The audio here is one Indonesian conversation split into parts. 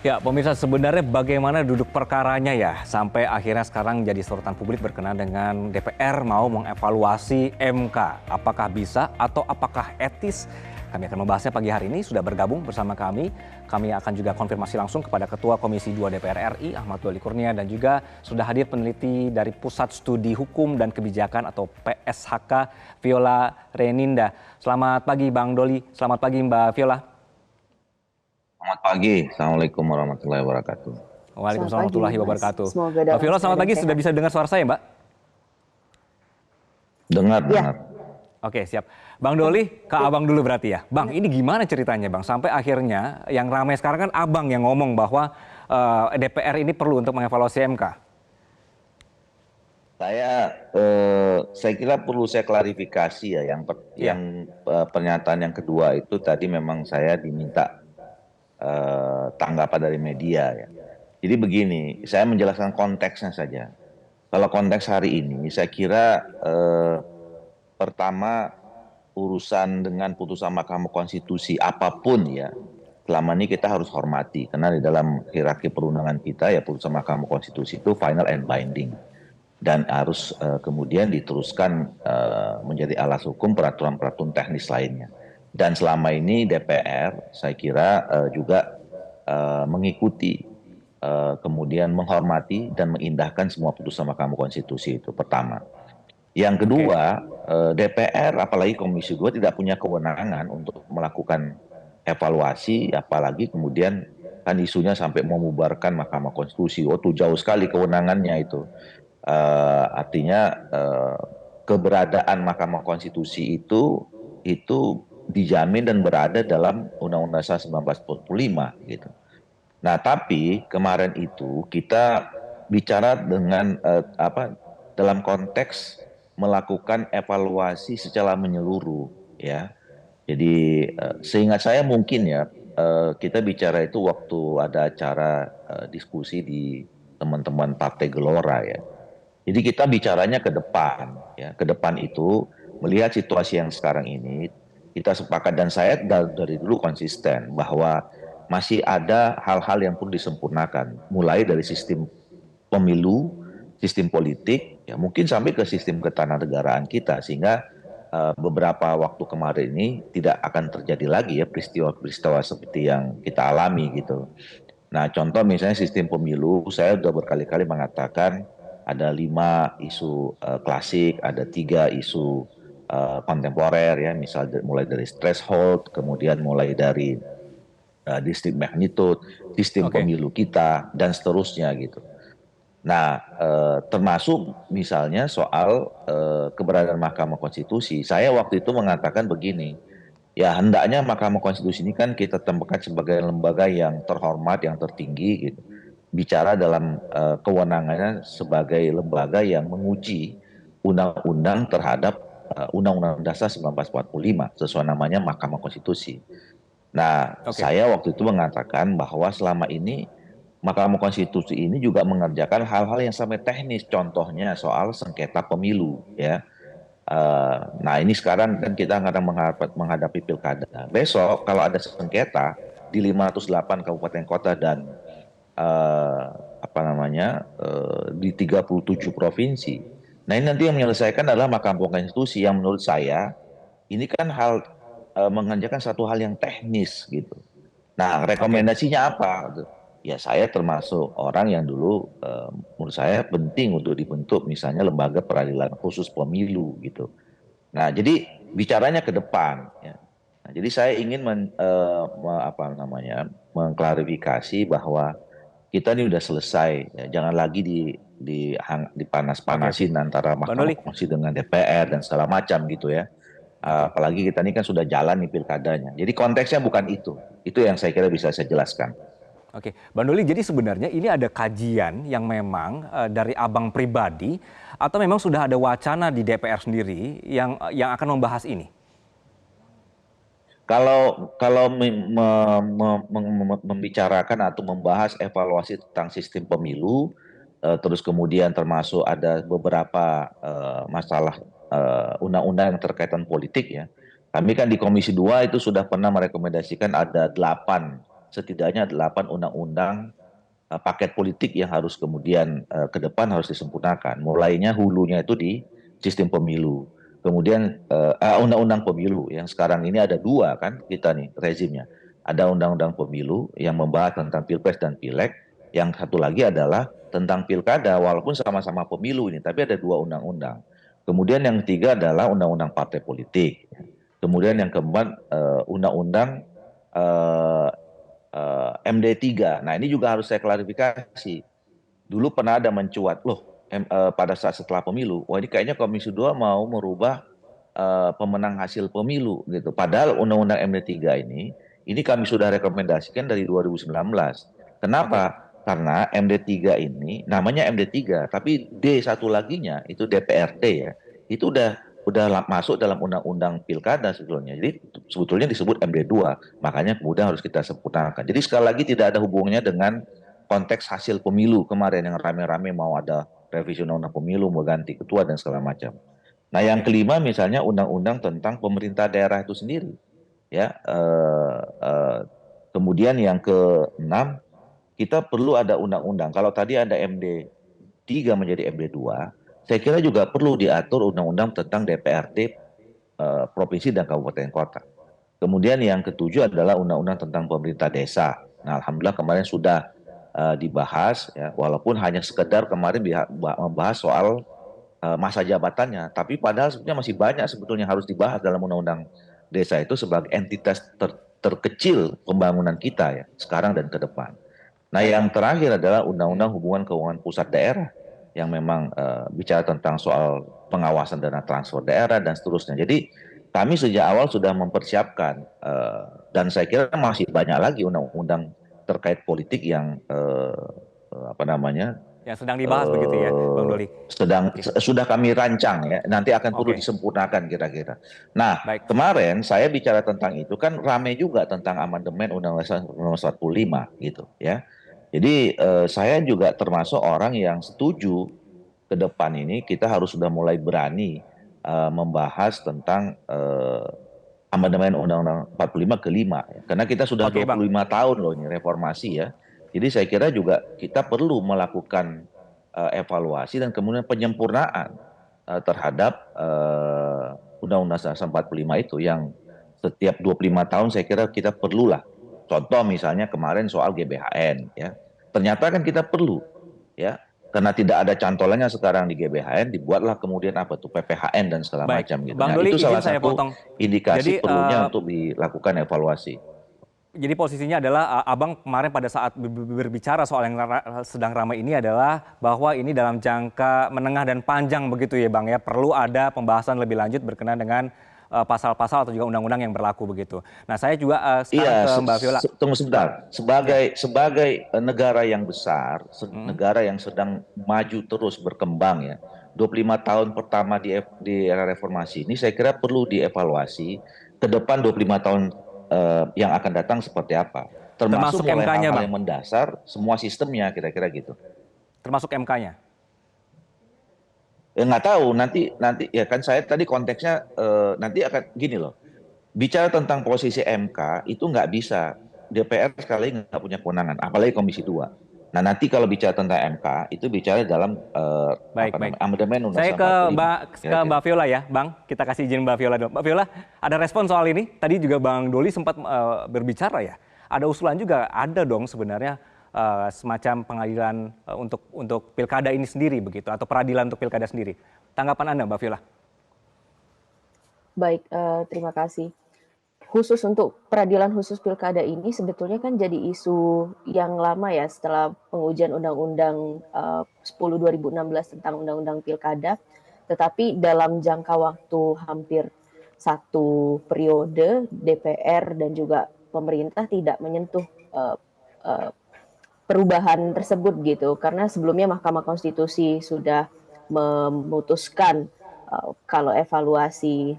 Ya, pemirsa, sebenarnya bagaimana duduk perkaranya ya sampai akhirnya sekarang jadi sorotan publik berkenaan dengan DPR mau mengevaluasi MK. Apakah bisa atau apakah etis? Kami akan membahasnya pagi hari ini. Sudah bergabung bersama kami. Kami akan juga konfirmasi langsung kepada Ketua Komisi 2 DPR RI, Ahmad Doli Kurnia, dan juga sudah hadir peneliti dari Pusat Studi Hukum dan Kebijakan atau PSHK, Viola Reninda. Selamat pagi Bang Doli, selamat pagi Mbak Viola. Selamat pagi, Assalamualaikum warahmatullahi wabarakatuh. Selamat Waalaikumsalam pagi, warahmatullahi Mas. wabarakatuh. Semoga Mbak dalam Viola, selamat keadaan pagi. Sudah sehat. bisa dengar suara saya, Mbak? Dengar. Ya, Oke, siap. Bang Doli, ke Abang dulu berarti ya. Bang, ini gimana ceritanya, Bang? Sampai akhirnya yang ramai sekarang kan Abang yang ngomong bahwa DPR ini perlu untuk mengevaluasi MK. Saya kira perlu saya klarifikasi ya. Ya, Pernyataan yang kedua itu tadi memang saya diminta tanggapan dari media ya. Jadi begini, saya menjelaskan konteksnya saja. Kalau konteks hari ini, saya kira pertama urusan dengan putusan Mahkamah Konstitusi apapun ya, selama ini kita harus hormati karena di dalam hierarki perundangan kita ya putusan Mahkamah Konstitusi itu final and binding dan harus kemudian diteruskan menjadi alas hukum peraturan-peraturan teknis lainnya. Dan selama ini DPR saya kira juga mengikuti kemudian menghormati dan mengindahkan semua putusan Mahkamah Konstitusi itu pertama. Yang oke. kedua, DPR apalagi Komisi 2 tidak punya kewenangan untuk melakukan evaluasi, apalagi kemudian kan isunya sampai membubarkan Mahkamah Konstitusi. Oh, tuh jauh sekali kewenangannya itu. Artinya keberadaan Mahkamah Konstitusi itu dijamin dan berada dalam Undang-Undang Dasar 1945 gitu. Nah, tapi kemarin itu kita bicara dengan dalam konteks melakukan evaluasi secara menyeluruh ya. Jadi seingat saya mungkin ya kita bicara itu waktu ada acara diskusi di teman-teman Partai Gelora ya. Jadi kita bicaranya ke depan ya. Ke depan itu melihat situasi yang sekarang ini kita sepakat dan saya dari dulu konsisten bahwa masih ada hal-hal yang perlu disempurnakan mulai dari sistem pemilu, sistem politik, ya mungkin sampai ke sistem ketatanegaraan kita sehingga beberapa waktu kemarin ini tidak akan terjadi lagi ya peristiwa-peristiwa seperti yang kita alami gitu. Nah, contoh misalnya sistem pemilu, saya sudah berkali-kali mengatakan ada 5 isu klasik, ada 3 isu kontemporer ya, misal mulai dari threshold, kemudian mulai dari district magnitude, sistem Oke. pemilu kita, dan seterusnya gitu. Nah, termasuk misalnya soal keberadaan Mahkamah Konstitusi. Saya waktu itu mengatakan begini, ya hendaknya Mahkamah Konstitusi ini kan kita tempatkan sebagai lembaga yang terhormat, yang tertinggi gitu. Bicara dalam kewenangannya sebagai lembaga yang menguji undang-undang terhadap Undang-Undang Dasar 1945 sesuai namanya Mahkamah Konstitusi. Nah, Oke. saya waktu itu mengatakan bahwa selama ini Mahkamah Konstitusi ini juga mengerjakan hal-hal yang sampai teknis, contohnya soal sengketa pemilu, ya. Nah, ini sekarang kan kita akan menghadapi pilkada. Besok kalau ada sengketa di 508 kabupaten kota dan eh, di 37 provinsi. Nah, ini nanti yang menyelesaikan adalah Mahkamah Konstitusi yang menurut saya ini kan mengerjakan satu hal yang teknis gitu. Nah, Oke. rekomendasinya apa? Ya saya termasuk orang yang dulu menurut saya penting untuk dibentuk misalnya lembaga peradilan khusus pemilu gitu. Nah, jadi bicaranya ke depan ya. Nah, jadi saya ingin mengklarifikasi bahwa kita ini udah selesai ya. Jangan lagi Oke, oke. dipanas-panasin antara Bang Mahkamah Doli, Konstitusi dengan DPR dan segala macam gitu ya. oke. Apalagi kita ini kan sudah jalan nih pilkadanya. Jadi konteksnya bukan itu. Itu yang saya kira bisa saya jelaskan. Oke, Bang Doli, jadi sebenarnya ini ada kajian yang memang dari Abang pribadi atau memang sudah ada wacana di DPR sendiri yang akan membahas ini? Kalau membicarakan atau membahas evaluasi tentang sistem pemilu, terus kemudian termasuk ada beberapa masalah undang-undang yang terkaitan politik ya. Kami kan di Komisi 2 itu sudah pernah merekomendasikan ada 8 setidaknya 8 undang-undang paket politik yang harus kemudian ke depan harus disempurnakan. Mulainya hulunya itu di sistem pemilu. Kemudian undang-undang pemilu yang sekarang ini ada dua kan kita nih rezimnya. Ada undang-undang pemilu yang membahas tentang pilpres dan pileg. Yang satu lagi adalah tentang pilkada walaupun sama-sama pemilu ini, tapi ada dua undang-undang. Kemudian yang ketiga adalah undang-undang partai politik. Kemudian yang keempat undang-undang eh, MD3. Nah, ini juga harus saya klarifikasi. Dulu pernah ada mencuat, loh pada saat setelah pemilu, wah ini kayaknya Komisi 2 mau merubah pemenang hasil pemilu gitu. Padahal Undang-Undang MD3 ini kami sudah rekomendasikan dari 2019. Oke. Kenapa? Karena MD3 ini namanya MD3, tapi D satu laginya itu DPRD ya. Itu udah masuk dalam undang-undang pilkada sebetulnya. Jadi sebetulnya disebut MD2, makanya kemudian harus kita sempurnakan. Jadi sekali lagi tidak ada hubungannya dengan konteks hasil pemilu kemarin yang rame-rame mau ada revisi undang-undang pemilu, mau ganti ketua dan segala macam. Nah, yang Oke. kelima misalnya undang-undang tentang pemerintah daerah itu sendiri, ya. Kemudian yang keenam, kita perlu ada undang-undang. Kalau tadi ada MD3 menjadi MD2, saya kira juga perlu diatur undang-undang tentang DPRD provinsi dan kabupaten kota. Kemudian yang ketujuh adalah undang-undang tentang pemerintah desa. Nah, alhamdulillah kemarin sudah dibahas, ya, walaupun hanya sekedar kemarin membahas soal masa jabatannya, tapi padahal sebetulnya masih banyak sebetulnya harus dibahas dalam undang-undang desa itu sebagai entitas terkecil pembangunan kita ya sekarang dan ke depan. Nah, Baik, yang Bang. terakhir adalah undang-undang hubungan keuangan pusat daerah yang memang bicara tentang soal pengawasan dana transfer daerah dan seterusnya. Jadi kami sejak awal sudah mempersiapkan dan saya kira masih banyak lagi undang-undang terkait politik yang apa namanya Yang sedang dibahas begitu ya, Bang Doli. Oke. sudah kami rancang ya, nanti akan perlu Oke. disempurnakan kira-kira. Nah, Baik. kemarin saya bicara tentang itu kan rame juga tentang amandemen Undang-Undang Nomor 45 gitu ya. Jadi saya juga termasuk orang yang setuju ke depan ini kita harus sudah mulai berani membahas tentang amandemen Undang-Undang 45 kelima ya. Karena kita sudah Oke, Bang. 25 tahun loh ini reformasi ya. Jadi saya kira juga kita perlu melakukan evaluasi dan kemudian penyempurnaan terhadap Undang-Undang Dasar 45 itu yang setiap 25 tahun saya kira kita perlulah. Contoh misalnya kemarin soal GBHN ya. Ternyata kan kita perlu ya. Karena tidak ada cantolannya sekarang di GBHN, dibuatlah kemudian apa tuh PPHN dan segala Baik, macam gitu. Bang Nah, Doli itu izin salah saya satu potong. indikasi Jadi perlunya untuk dilakukan evaluasi. Jadi posisinya adalah Abang kemarin pada saat berbicara soal yang sedang ramai ini adalah bahwa ini dalam jangka menengah dan panjang begitu ya Bang ya. Perlu ada pembahasan lebih lanjut berkenaan dengan pasal-pasal atau juga undang-undang yang berlaku begitu. Nah, saya juga sekarang Iya, ke Mbak Viola. tunggu Mbak, sebentar. ya. Sebagai negara yang besar, Hmm. negara yang sedang maju terus berkembang ya. 25 tahun pertama di era reformasi ini saya kira perlu dievaluasi ke depan 25 tahun yang akan datang seperti apa. Termasuk Termasuk mulai MK-nya hal-hal Bang. yang mendasar semua sistemnya kira-kira gitu. Termasuk MK-nya. Ya nggak tahu nanti nanti ya kan saya tadi konteksnya nanti akan gini loh. Bicara tentang posisi MK itu nggak bisa. DPR sekali lagi nggak punya kewenangan, apalagi Komisi 2. Nah nanti kalau bicara tentang MK itu bicara dalam Baik, apa baik. namanya amandemen Saya Undang-Undang 45 Ke kira-kira. Mbak Viola ya, Bang. Kita kasih izin Mbak Viola dulu. Mbak Viola, ada respon soal ini? Tadi juga Bang Doli sempat berbicara ya. Ada usulan juga, ada dong sebenarnya semacam pengadilan untuk pilkada ini sendiri begitu, atau peradilan untuk pilkada sendiri. Tanggapan Anda, Mbak Viola? Baik, terima kasih. Khusus untuk peradilan khusus pilkada ini sebetulnya kan jadi isu yang lama ya setelah pengujian Undang-Undang 10 2016 tentang Undang-Undang Pilkada, tetapi dalam jangka waktu hampir satu periode DPR dan juga pemerintah tidak menyentuh perubahan tersebut gitu karena sebelumnya Mahkamah Konstitusi sudah memutuskan kalau evaluasi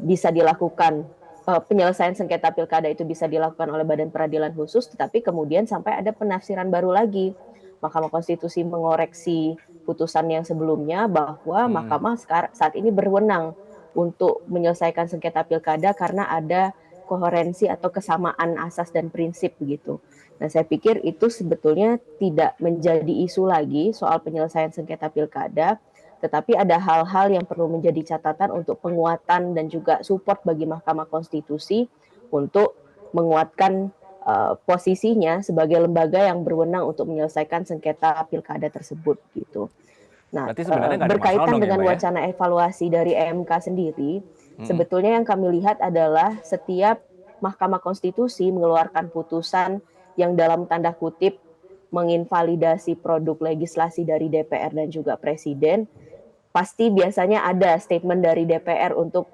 bisa dilakukan penyelesaian sengketa pilkada itu bisa dilakukan oleh Badan Peradilan Khusus, tetapi kemudian sampai ada penafsiran baru lagi. Mahkamah Konstitusi mengoreksi putusan yang sebelumnya bahwa Mahkamah saat ini berwenang untuk menyelesaikan sengketa pilkada karena ada koherensi atau kesamaan asas dan prinsip begitu. Nah, saya pikir itu sebetulnya tidak menjadi isu lagi soal penyelesaian sengketa pilkada, tetapi ada hal-hal yang perlu menjadi catatan untuk penguatan dan juga support bagi Mahkamah Konstitusi untuk menguatkan posisinya sebagai lembaga yang berwenang untuk menyelesaikan sengketa pilkada tersebut gitu. Nah, Berarti sebenarnya nggak ada masalah berkaitan dong ya, dengan Mbak ya? wacana evaluasi dari MK sendiri, sebetulnya yang kami lihat adalah setiap Mahkamah Konstitusi mengeluarkan putusan yang dalam tanda kutip menginvalidasi produk legislasi dari DPR dan juga Presiden, pasti biasanya ada statement dari DPR untuk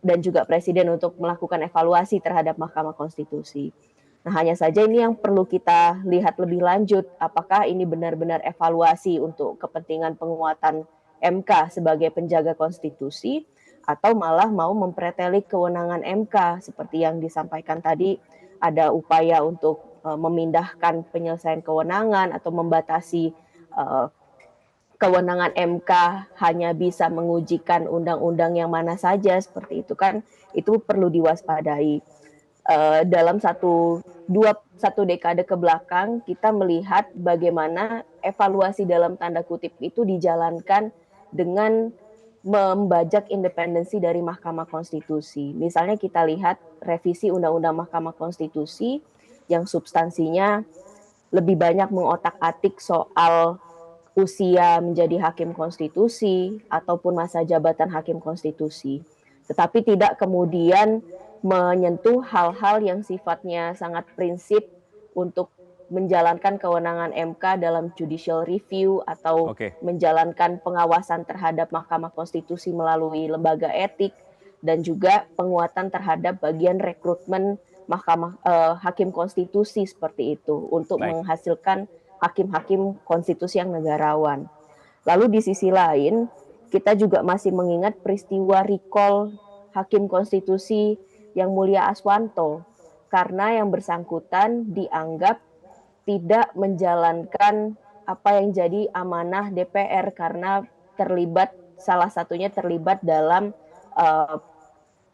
dan juga Presiden untuk melakukan evaluasi terhadap Mahkamah Konstitusi. Nah, hanya saja ini yang perlu kita lihat lebih lanjut, apakah ini benar-benar evaluasi untuk kepentingan penguatan MK sebagai penjaga konstitusi, atau malah mau mempretelik kewenangan MK, seperti yang disampaikan tadi, ada upaya untuk memindahkan penyelesaian kewenangan atau membatasi kewenangan MK hanya bisa mengujikan undang-undang yang mana saja, seperti itu kan, itu perlu diwaspadai. Dalam satu dekade ke belakang kita melihat bagaimana evaluasi dalam tanda kutip itu dijalankan dengan membajak independensi dari Mahkamah Konstitusi. Misalnya kita lihat revisi Undang-Undang Mahkamah Konstitusi yang substansinya lebih banyak mengotak-atik soal usia menjadi hakim konstitusi ataupun masa jabatan hakim konstitusi. Tetapi tidak kemudian menyentuh hal-hal yang sifatnya sangat prinsip untuk menjalankan kewenangan MK dalam judicial review atau menjalankan pengawasan terhadap Mahkamah Konstitusi melalui lembaga etik dan juga penguatan terhadap bagian rekrutmen hakim konstitusi seperti itu untuk menghasilkan hakim-hakim konstitusi yang negarawan. Lalu di sisi lain kita juga masih mengingat peristiwa recall hakim konstitusi yang Mulia Aswanto, karena yang bersangkutan dianggap tidak menjalankan apa yang jadi amanah DPR karena salah satunya terlibat dalam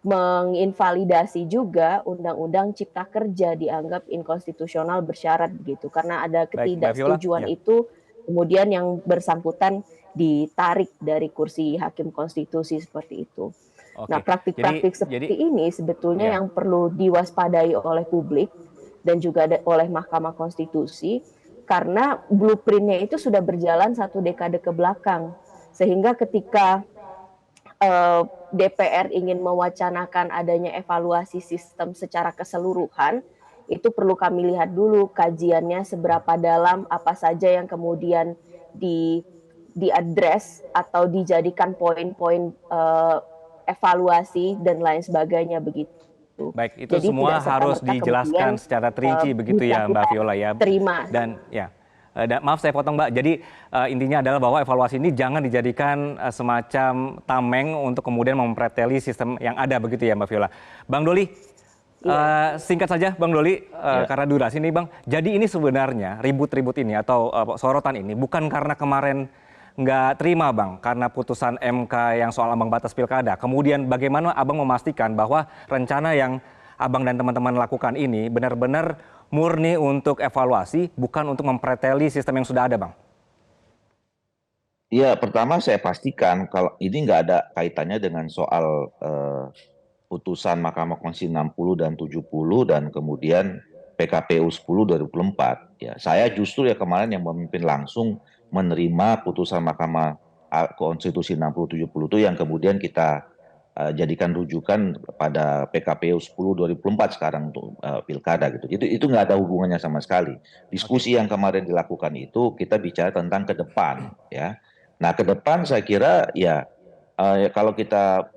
menginvalidasi juga Undang-Undang Cipta Kerja, dianggap inkonstitusional bersyarat begitu, karena ada ketidaksetujuan itu kemudian yang bersangkutan ditarik dari kursi hakim konstitusi seperti itu. Nah, praktik-praktik seperti ini sebetulnya yang perlu diwaspadai oleh publik dan juga oleh Mahkamah Konstitusi, karena blueprint-nya itu sudah berjalan satu dekade ke belakang, sehingga ketika DPR ingin mewacanakan adanya evaluasi sistem secara keseluruhan, itu perlu kami lihat dulu kajiannya seberapa dalam, apa saja yang kemudian diadres atau dijadikan poin-poin evaluasi dan lain sebagainya begitu. Baik, itu jadi semua harus dijelaskan secara terinci begitu ya Mbak Viola ya. Terima. Dan ya, maaf saya potong Mbak. Jadi intinya adalah bahwa evaluasi ini jangan dijadikan semacam tameng untuk kemudian mempreteli sistem yang ada begitu ya Mbak Viola. Bang Doli, singkat saja Bang Doli, karena durasi ini Bang. Jadi ini sebenarnya ribut-ribut ini atau sorotan ini bukan karena kemarin nggak terima Bang, karena putusan MK yang soal ambang batas pilkada. Kemudian bagaimana Abang memastikan bahwa rencana yang Abang dan teman-teman lakukan ini benar-benar murni untuk evaluasi, bukan untuk mempreteli sistem yang sudah ada Bang? Ya, pertama saya pastikan kalau ini nggak ada kaitannya dengan soal putusan Mahkamah Konstitusi 60 dan 70 dan kemudian PKPU 10 2024. Ya, saya justru ya kemarin yang memimpin langsung menerima putusan Mahkamah Konstitusi 60-70 itu yang kemudian kita jadikan rujukan pada PKPU 10 2024 sekarang untuk pilkada gitu. Itu nggak ada hubungannya sama sekali. Diskusi yang kemarin dilakukan itu kita bicara tentang ke depan ya. Nah, ke depan saya kira ya kalau kita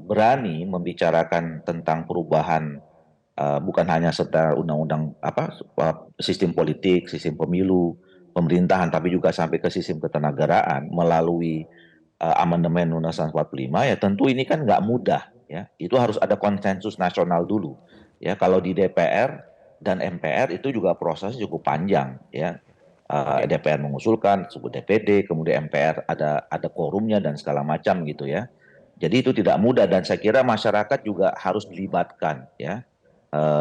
berani membicarakan tentang perubahan bukan hanya setelah undang-undang sistem politik, sistem pemilu, pemerintahan, tapi juga sampai ke sistem ketenagaraan melalui amandemen Undang-Undang 45, ya tentu ini kan nggak mudah ya. Itu harus ada konsensus nasional dulu ya. Kalau di DPR dan MPR itu juga prosesnya cukup panjang ya. DPR mengusulkan, disebut DPD, kemudian MPR ada quorumnya dan segala macam gitu ya. Jadi itu tidak mudah dan saya kira masyarakat juga harus dilibatkan ya.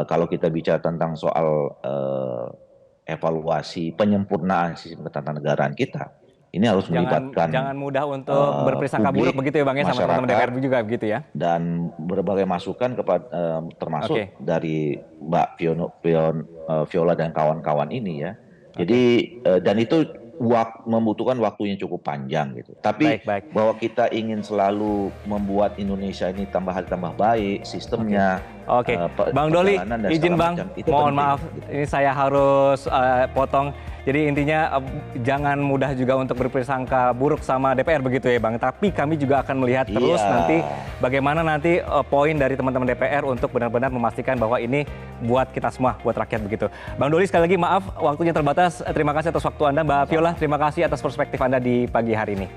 Kalau kita bicara tentang soal evaluasi penyempurnaan sistem ketatanegaraan kita, ini harus melibatkan Jangan mudah untuk berprasangka buruk begitu ya Bang ya, sama teman-teman DPR juga begitu ya. dan berbagai masukan kepada termasuk dari Mbak Viola dan kawan-kawan ini ya. Jadi dan itu membutuhkan waktu yang cukup panjang gitu. Tapi bahwa kita ingin selalu membuat Indonesia ini tambah baik sistemnya. Bang Doli, izin Bang, mohon maaf, ini saya harus potong. Jadi intinya jangan mudah juga untuk berprasangka buruk sama DPR begitu ya Bang. Tapi kami juga akan melihat terus nanti bagaimana nanti poin dari teman-teman DPR untuk benar-benar memastikan bahwa ini buat kita semua, buat rakyat begitu. Bang Doli sekali lagi maaf waktunya terbatas. Terima kasih atas waktu Anda. Mbak Viola, terima kasih atas perspektif Anda di pagi hari ini.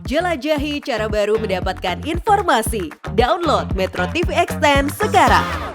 Jelajahi cara baru mendapatkan informasi. Download Metro TV Extend sekarang.